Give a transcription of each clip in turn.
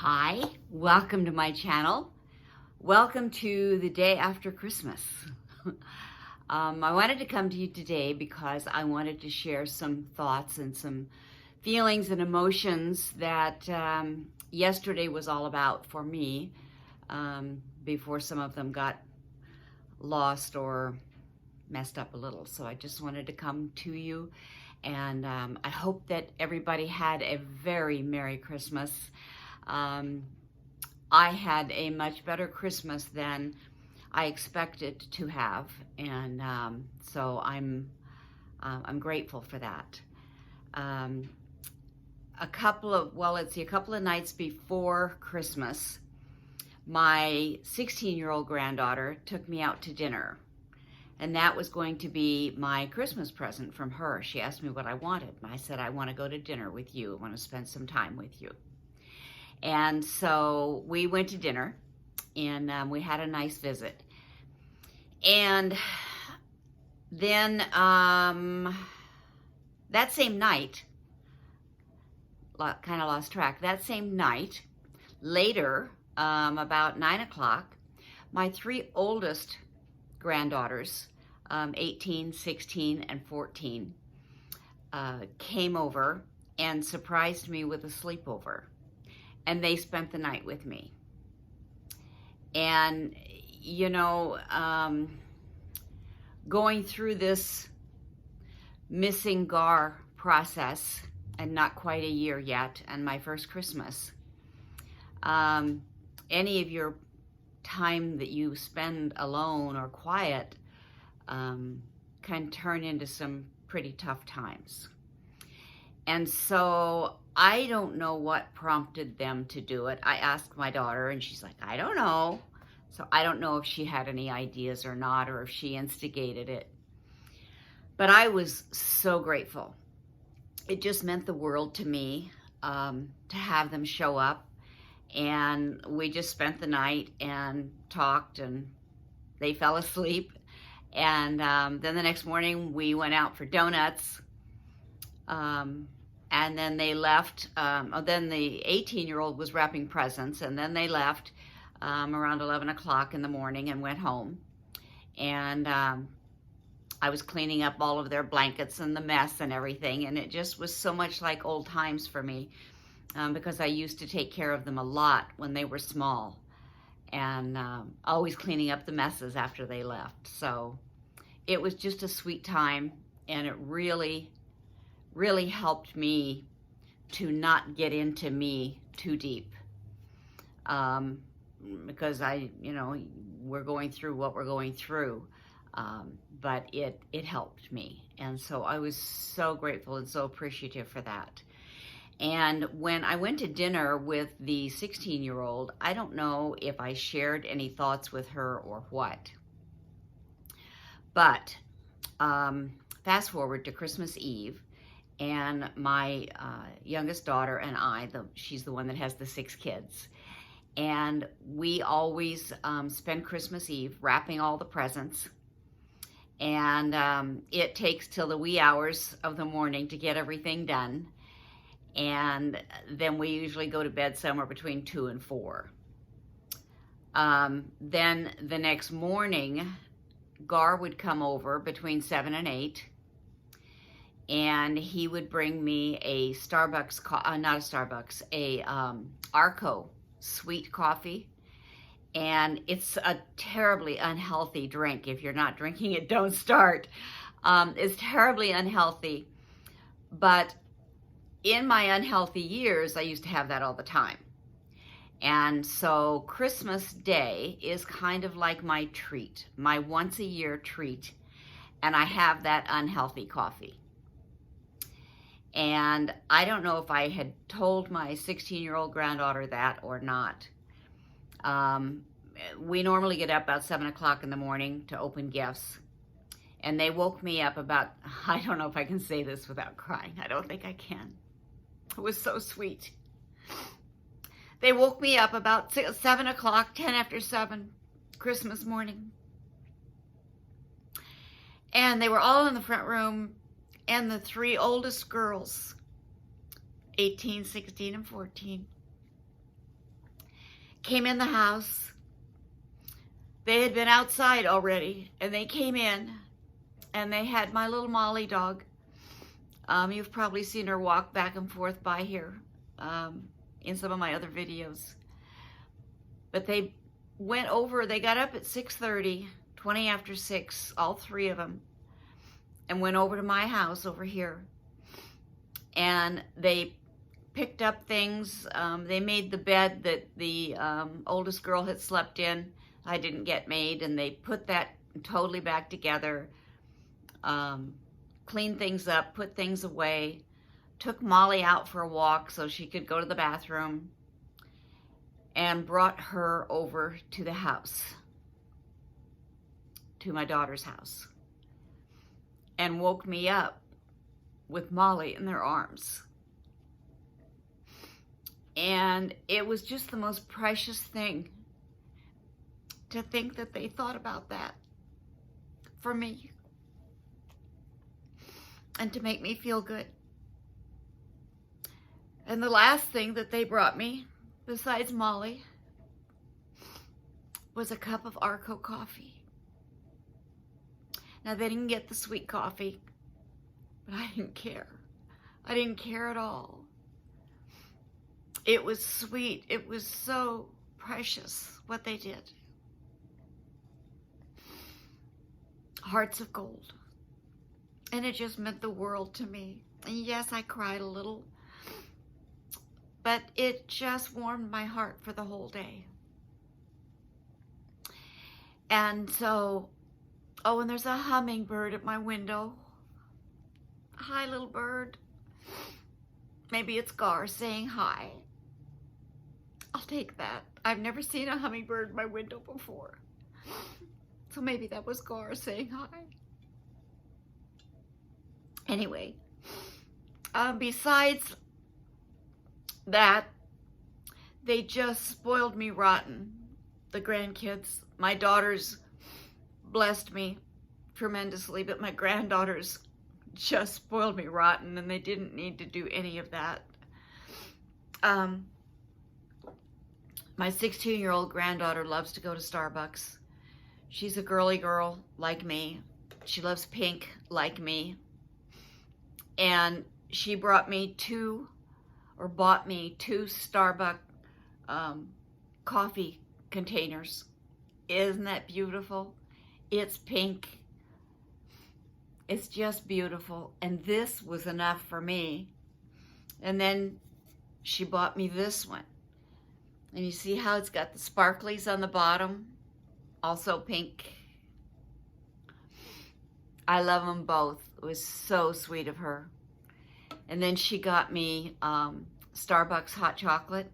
Hi, welcome to my channel. Welcome to the day after Christmas. I wanted to come to you today because I wanted to share some thoughts and some feelings and emotions that yesterday was all about for me before some of them got lost or messed up a little. So I just wanted to come to you, and I hope that everybody had a very Merry Christmas. I had a much better Christmas than I expected to have, and so I'm grateful for that. A couple of nights before Christmas, my 16-year-old granddaughter took me out to dinner, and that was going to be my Christmas present from her. She asked me what I wanted, and I said, I want to go to dinner with you. I want to spend some time with you. And so we went to dinner, and we had a nice visit. And then that same night, kind of lost track, that same night, later, about 9 o'clock, my three oldest granddaughters, 18, 16, and 14, came over and surprised me with a sleepover. And they spent the night with me. And, you know, going through this missing Gar process, and not quite a year yet, and my first Christmas, any of your time that you spend alone or quiet can turn into some pretty tough times. And so I don't know what prompted them to do it. I asked my daughter, and she's like, I don't know. So I don't know if she had any ideas or not, or if she instigated it. But I was so grateful. It just meant the world to me to have them show up. And we just spent the night and talked, and they fell asleep. And then the next morning we went out for donuts. And then they left. Then the 18-year-old was wrapping presents, and then they left around 11 o'clock in the morning and went home. And I was cleaning up all of their blankets and the mess and everything, and it just was so much like old times for me because I used to take care of them a lot when they were small, and always cleaning up the messes after they left. So it was just a sweet time, and it really helped me to not get into me too deep. Because we're going through what we're going through. But it helped me. And so I was so grateful and so appreciative for that. And when I went to dinner with the 16-year-old, I don't know if I shared any thoughts with her or what. But fast forward to Christmas Eve, and my youngest daughter and I, she's the one that has the 6 kids, and we always spend Christmas Eve wrapping all the presents, and it takes till the wee hours of the morning to get everything done, and then we usually go to bed somewhere between 2 and 4. Then the next morning, Gar would come over between 7 and 8, and he would bring me a Arco sweet coffee. And it's a terribly unhealthy drink. If you're not drinking it, don't start. It's terribly unhealthy. But in my unhealthy years, I used to have that all the time. And so Christmas Day is kind of like my treat, my once a year treat. And I have that unhealthy coffee. And I don't know if I had told my 16-year-old granddaughter that or not. We normally get up about 7 o'clock in the morning to open gifts. And they woke me up about, I don't know if I can say this without crying. I don't think I can. It was so sweet. They woke me up about 7 o'clock, 10 after 7, Christmas morning. And they were all in the front room. And the 3 oldest girls, 18, 16, and 14, came in the house. They had been outside already, and they came in, and they had my little Molly dog. You've probably seen her walk back and forth by here in some of my other videos. But they went over, they got up at 6:30, 20 after 6, all three of them, and went over to my house over here. And they picked up things. They made the bed that the oldest girl had slept in. I didn't get made, and they put that totally back together, cleaned things up, put things away, took Molly out for a walk so she could go to the bathroom, and brought her over to the house, to my daughter's house, and woke me up with Molly in their arms. And it was just the most precious thing to think that they thought about that for me and to make me feel good. And the last thing that they brought me, besides Molly, was a cup of Arco coffee. Now, they didn't get the sweet coffee, but I didn't care. I didn't care at all. It was sweet. It was so precious what they did. Hearts of gold. And it just meant the world to me. And yes, I cried a little, but it just warmed my heart for the whole day. And so, oh, and there's a hummingbird at my window. Hi, little bird. Maybe it's Gar saying hi. I'll take that. I've never seen a hummingbird in my window before. So maybe that was Gar saying hi. Anyway, besides that, they just spoiled me rotten, the grandkids. My daughters blessed me tremendously, but my granddaughters just spoiled me rotten, and they didn't need to do any of that. My 16-year-old granddaughter loves to go to Starbucks. She's a girly girl like me. She loves pink like me. And she bought me two Starbucks coffee containers. Isn't that beautiful? It's pink. It's just beautiful. And this was enough for me. And then she bought me this one. And you see how it's got the sparklies on the bottom? Also pink. I love them both. It was so sweet of her. And then she got me Starbucks hot chocolate.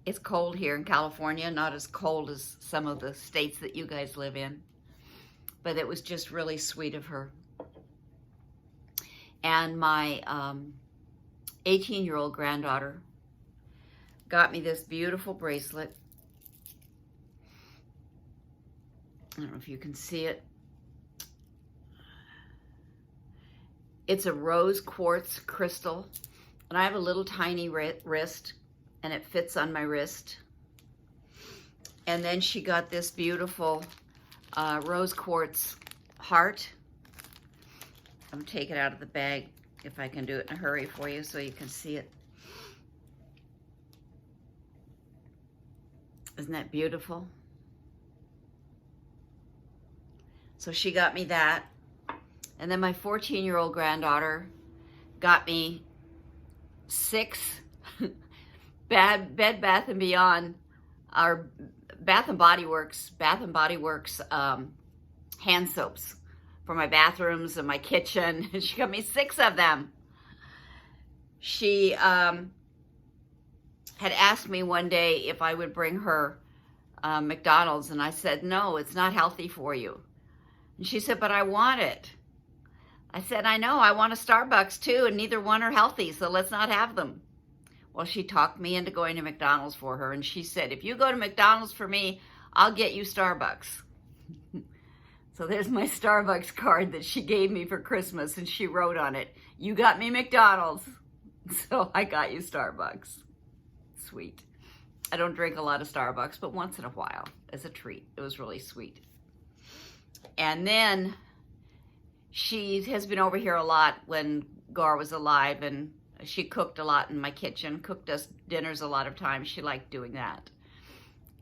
It's cold here in California, not as cold as some of the states that you guys live in. But it was just really sweet of her. And my 18-year-old granddaughter got me this beautiful bracelet. I don't know if you can see it. It's a rose quartz crystal, and I have a little tiny wrist, and it fits on my wrist. And then she got this beautiful rose quartz heart. I'm gonna take it out of the bag if I can do it in a hurry for you so you can see it. Isn't that beautiful? So she got me that. And then my 14-year-old granddaughter got me 6 Bed Bath & Beyond, our Bath & Body Works hand soaps for my bathrooms and my kitchen. She got me 6 of them. She had asked me one day if I would bring her McDonald's, and I said, no, it's not healthy for you. And she said, but I want it. I said, I know, I want a Starbucks too, and neither one are healthy, so let's not have them. Well, she talked me into going to McDonald's for her, and she said, if you go to McDonald's for me, I'll get you Starbucks. So there's my Starbucks card that she gave me for Christmas, and she wrote on it, you got me McDonald's, so I got you Starbucks. sweet. I don't drink a lot of Starbucks, but once in a while as a treat. It was really sweet. And then she has been over here a lot when Gar was alive, and she cooked a lot in my kitchen, cooked us dinners a lot of times. She liked doing that.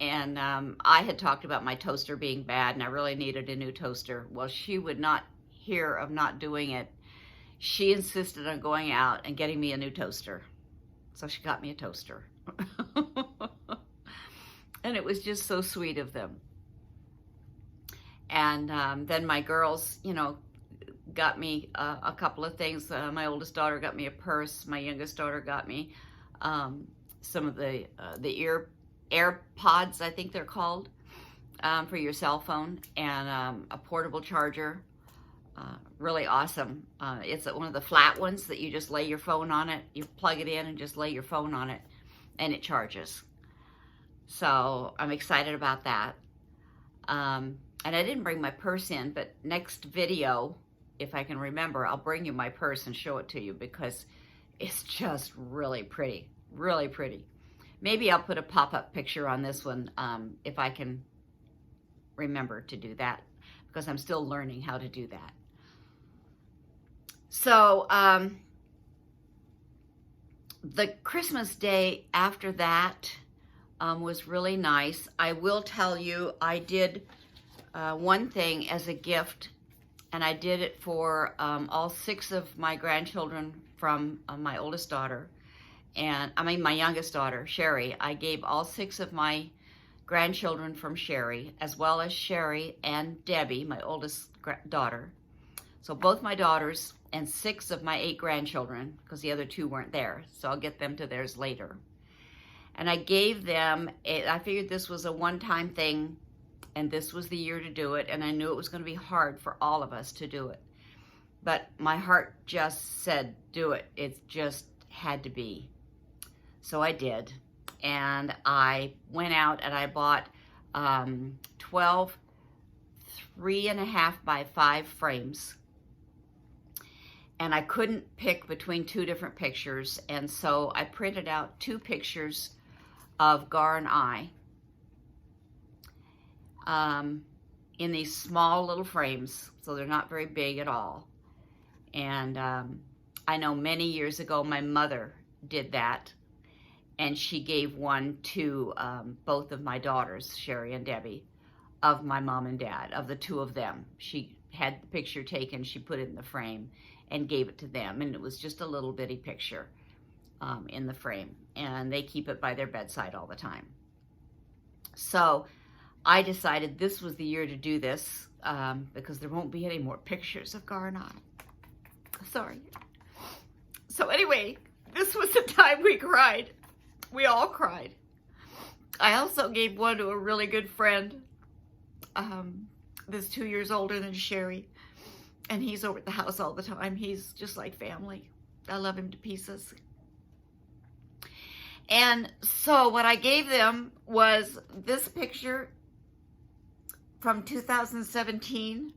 And I had talked about my toaster being bad, and I really needed a new toaster. Well, she would not hear of not doing it. She insisted on going out and getting me a new toaster. So she got me a toaster. And it was just so sweet of them. And then my girls, you know, got me a couple of things. My oldest daughter got me a purse. My youngest daughter got me some of the AirPods, I think they're called, for your cell phone, and a portable charger. Really awesome. It's one of the flat ones that you just lay your phone on it. You plug it in and just lay your phone on it, and it charges. So I'm excited about that. And I didn't bring my purse in, but next video, if I can remember, I'll bring you my purse and show it to you, because it's just really pretty, really pretty. Maybe I'll put a pop-up picture on this one if I can remember to do that, because I'm still learning how to do that. So the Christmas day after that was really nice. I will tell you, I did one thing as a gift, and I did it for all 6 of my grandchildren from my oldest daughter. And I mean, my youngest daughter, Sherry. I gave all 6 of my grandchildren from Sherry, as well as Sherry and Debbie, my oldest daughter. So both my daughters and 6 of my 8 grandchildren, because the other 2 weren't there. So I'll get them to theirs later. And I gave them, I figured this was a one-time thing, and this was the year to do it. And I knew it was going to be hard for all of us to do it. But my heart just said, do it. It just had to be. So I did, and I went out and I bought 12 3.5 by 5 frames, and I couldn't pick between 2 different pictures, and so I printed out 2 pictures of Gar and I in these small little frames, so they're not very big at all. And I know many years ago my mother did that, and she gave one to both of my daughters, Sherry and Debbie, of my mom and dad, of the 2 of them. She had the picture taken, she put it in the frame and gave it to them, and it was just a little bitty picture in the frame, and they keep it by their bedside all the time. So I decided this was the year to do this, because there won't be any more pictures of Gar and I. Sorry. So anyway, this was the time we cried. We all cried. I also gave one to a really good friend that's 2 years older than Sherry, and he's over at the house all the time. He's just like family. I love him to pieces. And so what I gave them was this picture from 2017.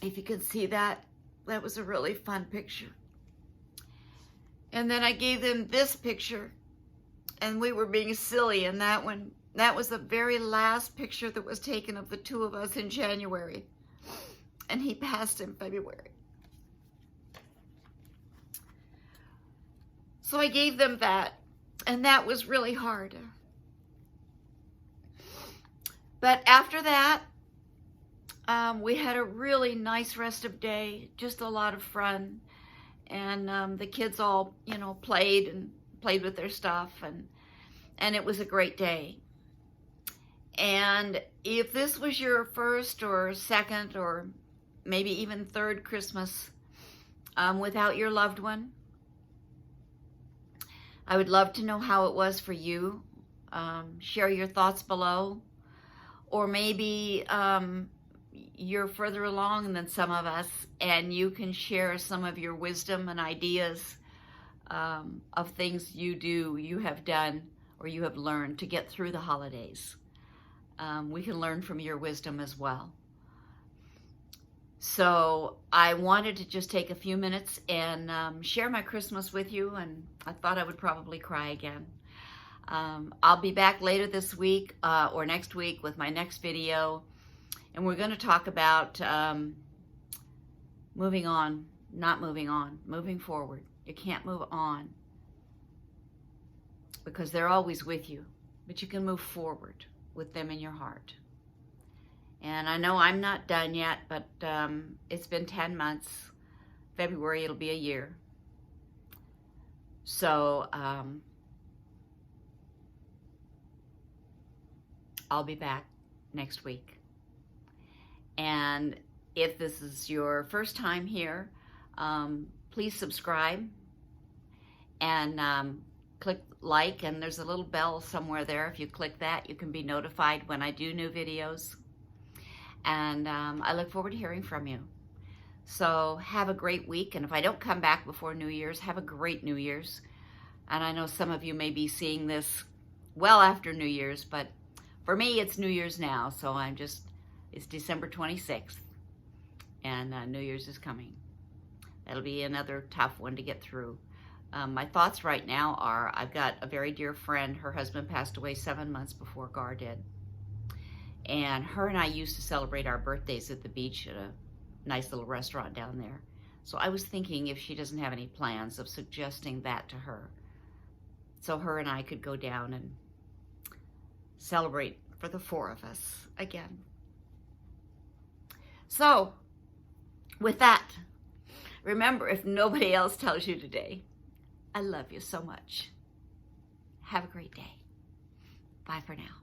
If you can see that, that was a really fun picture. And then I gave them this picture, and we were being silly in that one. That was the very last picture that was taken of the 2 of us in January, and he passed in February. So I gave them that, and that was really hard. But after that, we had a really nice rest of day, just a lot of fun. And the kids all, you know, played with their stuff, and it was a great day. And if this was your first or second or maybe even third Christmas without your loved one, I would love to know how it was for you. Share your thoughts below. Or maybe you're further along than some of us, and you can share some of your wisdom and ideas of things you have done, or you have learned to get through the holidays. We can learn from your wisdom as well. So I wanted to just take a few minutes and share my Christmas with you, and I thought I would probably cry again. I'll be back later this week or next week with my next video, and we're going to talk about moving on, not moving on, moving forward. You can't move on because they're always with you, but you can move forward with them in your heart. And I know I'm not done yet, but it's been 10 months. February, it'll be a year. So I'll be back next week. And if this is your first time here, please subscribe and click like, and there's a little bell somewhere there. If you click that, you can be notified when I do new videos. And I look forward to hearing from you. So have a great week, and if I don't come back before New Year's, have a great New Year's. And I know some of you may be seeing this well after New Year's, but for me, it's New Year's now, so it's December 26th, and New Year's is coming. That'll be another tough one to get through. My thoughts right now are, I've got a very dear friend. Her husband passed away 7 months before Gar did. And her and I used to celebrate our birthdays at the beach at a nice little restaurant down there. So I was thinking if she doesn't have any plans of suggesting that to her, so her and I could go down and celebrate for the four of us again. So with that, remember, if nobody else tells you today, I love you so much. Have a great day. Bye for now.